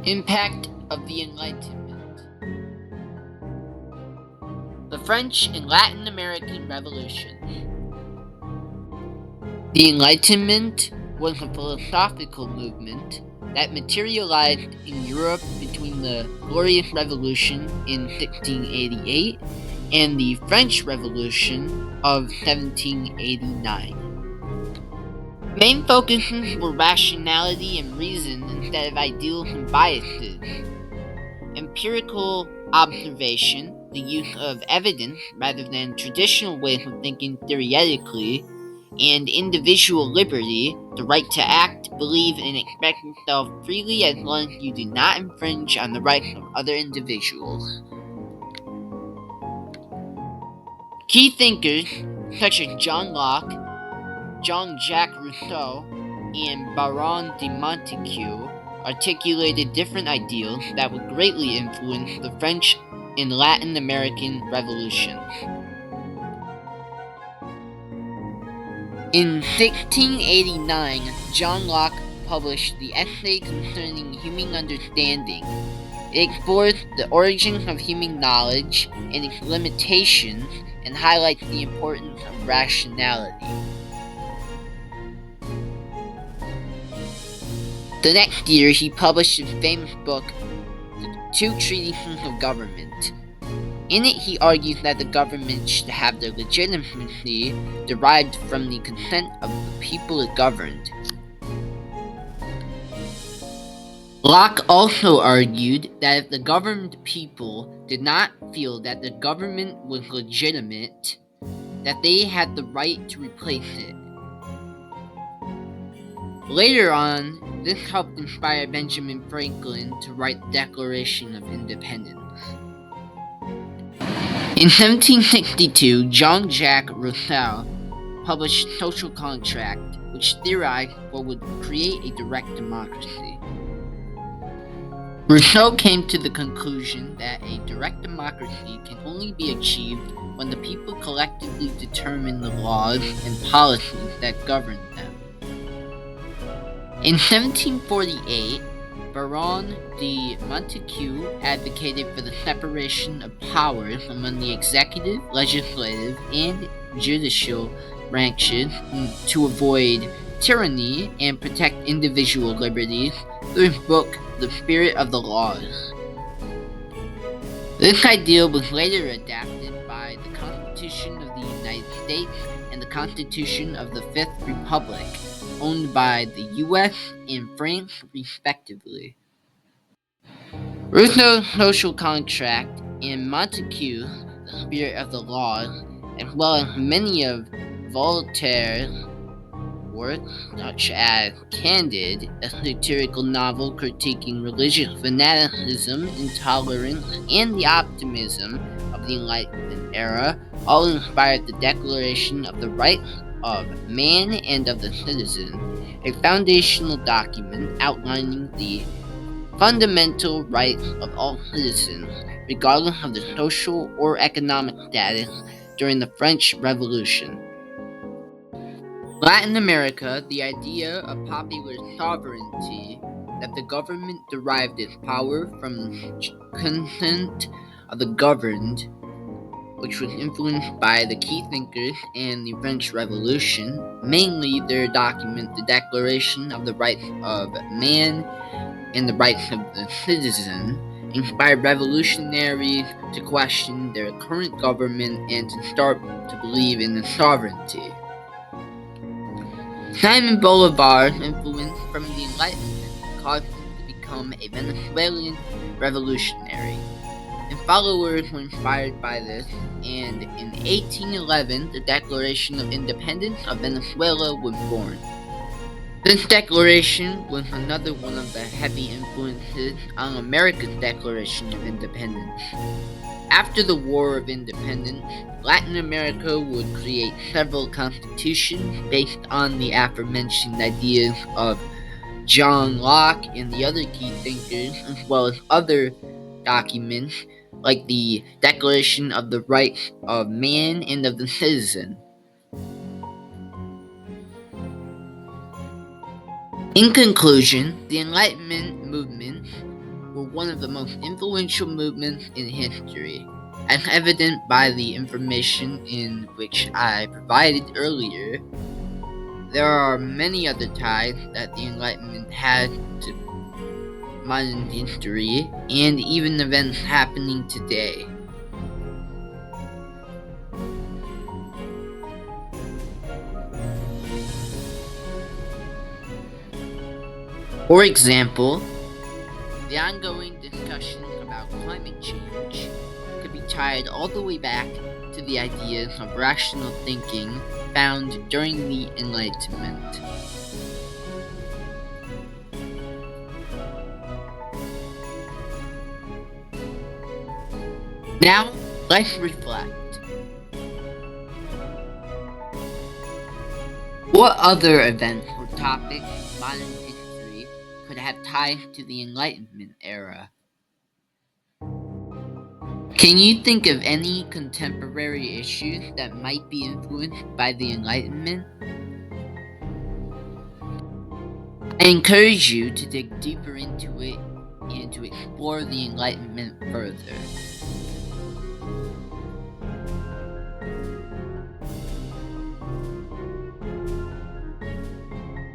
Impact of the Enlightenment. The French and Latin American Revolution. The Enlightenment was a philosophical movement that materialized in Europe between the Glorious Revolution in 1688 and the French Revolution of 1789. Main focuses were rationality and reason instead of ideals and biases, empirical observation, the use of evidence rather than traditional ways of thinking theoretically, and individual liberty, the right to act, believe, and express yourself freely as long as you do not infringe on the rights of other individuals. Key thinkers such as John Locke, Jean-Jacques Rousseau, and Baron de Montesquieu articulated different ideals that would greatly influence the French and Latin American revolutions. In 1689, John Locke published the Essay Concerning Human Understanding. It explores the origins of human knowledge and its limitations and highlights the importance of rationality. The next year, he published his famous book, The Two Treatises of Government. In it, he argues that the government should have their legitimacy derived from the consent of the people it governed. Locke also argued that if the governed people did not feel that the government was legitimate, that they had the right to replace it. Later on, this helped inspire Benjamin Franklin to write the Declaration of Independence. In 1762, Jean-Jacques Rousseau published Social Contract, which theorized what would create a direct democracy. Rousseau came to the conclusion that a direct democracy can only be achieved when the people collectively determine the laws and policies that govern them. In 1748, Baron de Montesquieu advocated for the separation of powers among the executive, legislative, and judicial branches to avoid tyranny and protect individual liberties through his book, The Spirit of the Laws. This ideal was later adapted by the Constitution of the United States and the Constitution of the Fifth Republic, owned by the U.S. and France respectively. Rousseau's Social Contract and Montesquieu's The Spirit of the Laws, as well as many of Voltaire's works, such as Candide, a satirical novel critiquing religious fanaticism, intolerance, and the optimism of the Enlightenment era, all inspired the Declaration of the Rights of Man and of the Citizen, a foundational document outlining the fundamental rights of all citizens, regardless of their social or economic status, during the French Revolution. Latin America, the idea of popular sovereignty, that the government derived its power from the consent of the governed, which was influenced by the key thinkers and the French Revolution, mainly their document, the Declaration of the Rights of Man and the Rights of the Citizen, inspired revolutionaries to question their current government and to start to believe in the sovereignty. Simon Bolivar's influence from the Enlightenment caused him to become a Venezuelan revolutionary, and followers were inspired by this, and in 1811 the Declaration of Independence of Venezuela was born. This declaration was another one of the heavy influences on America's Declaration of Independence. After the War of Independence, Latin America would create several constitutions based on the aforementioned ideas of John Locke and the other key thinkers, as well as other documents like the Declaration of the Rights of Man and of the Citizen. In conclusion, the Enlightenment movement were one of the most influential movements in history, as evident by the information in which I provided earlier. There are many other ties that the Enlightenment had to modern history and even events happening today. For example, the ongoing discussion about climate change could be tied all the way back to the ideas of rational thinking found during the Enlightenment. Now, let's reflect. What other events or topics in modern history could have ties to the Enlightenment era? Can you think of any contemporary issues that might be influenced by the Enlightenment? I encourage you to dig deeper into it and to explore the Enlightenment further.